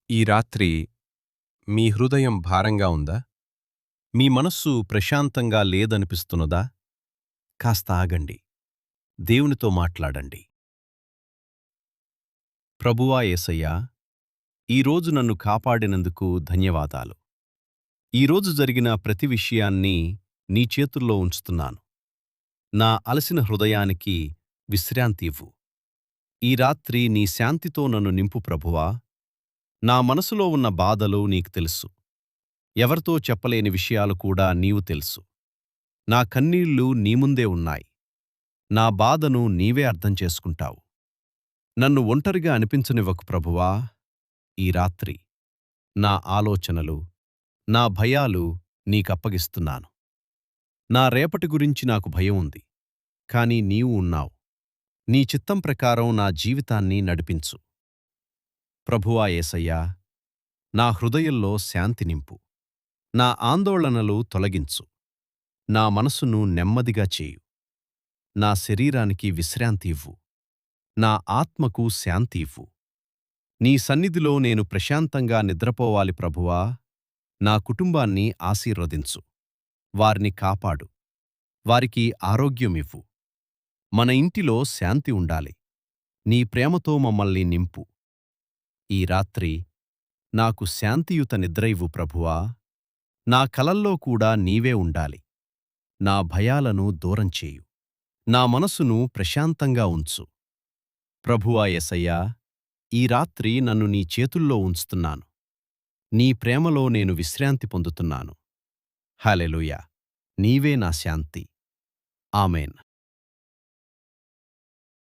ఈ రాత్రి మీ హృదయం భారంగా ఉందా? మీ మనస్సు ప్రశాంతంగా లేదనిపిస్తున్నదా? కాస్త ఆగండి. దేవునితో మాట్లాడండి. ప్రభువా యేసయ్యా, ఈరోజు నన్ను కాపాడినందుకు ధన్యవాదాలు. ఈరోజు జరిగిన ప్రతి విషయాన్ని నీ చేతుల్లో ఉంచుతున్నాను. నా అలసిన హృదయానికి విశ్రాంతి ఇవ్వు. ఈ రాత్రి నీ శాంతితో నన్ను నింపు ప్రభువా. నా మనసులో ఉన్న బాధలు నీకు తెలుసు. ఎవరితో చెప్పలేని విషయాలు కూడా నీవు తెలుసు. నా కన్నీళ్లు నీ ముందే ఉన్నాయి. నా బాధను నీవే అర్థం చేసుకుంటావు. నన్ను ఒంటరిగా అనిపించనివ్వకు ప్రభువా. ఈ రాత్రి నా ఆలోచనలు, నా భయాలు నీకప్పగిస్తున్నాను. నా రేపటి గురించి నాకు భయం ఉంది. కాని నీవు ఉన్నావు. నీ చిత్తం ప్రకారం నా జీవితాన్ని నడిపించు. ప్రభువా యేసయ్యా, నా హృదయంలో శాంతి నింపు. నా ఆందోళనలు తొలగించు. నా మనసును నెమ్మదిగా చేయు. నా శరీరానికి విశ్రాంతి ఇవ్వు. నా ఆత్మకు శాంతి ఇవ్వు. నీ సన్నిధిలో నేను ప్రశాంతంగా నిద్రపోవాలి ప్రభువా. నా కుటుంబాన్ని ఆశీర్వదించు. వారిని కాపాడు. వారికి ఆరోగ్యమివ్వు. మన ఇంటిలో శాంతి ఉండాలి. నీ ప్రేమతో మమ్మల్ని నింపు. ఈ రాత్రి నాకు శాంతియుత నిద్ర ఇవ్వు ప్రభువా. నా కలల్లో కూడా నీవే ఉండాలి. నా భయాలను దూరం చేయు. నా మనసును ప్రశాంతంగా ఉంచు. ప్రభువా యేసయ్యా, ఈ రాత్రి నన్ను నీ చేతుల్లో ఉంచుతున్నాను. నీ ప్రేమలో నేను విశ్రాంతి పొందుతున్నాను. హల్లెలూయా. నీవే నా శాంతి. ఆమేన్.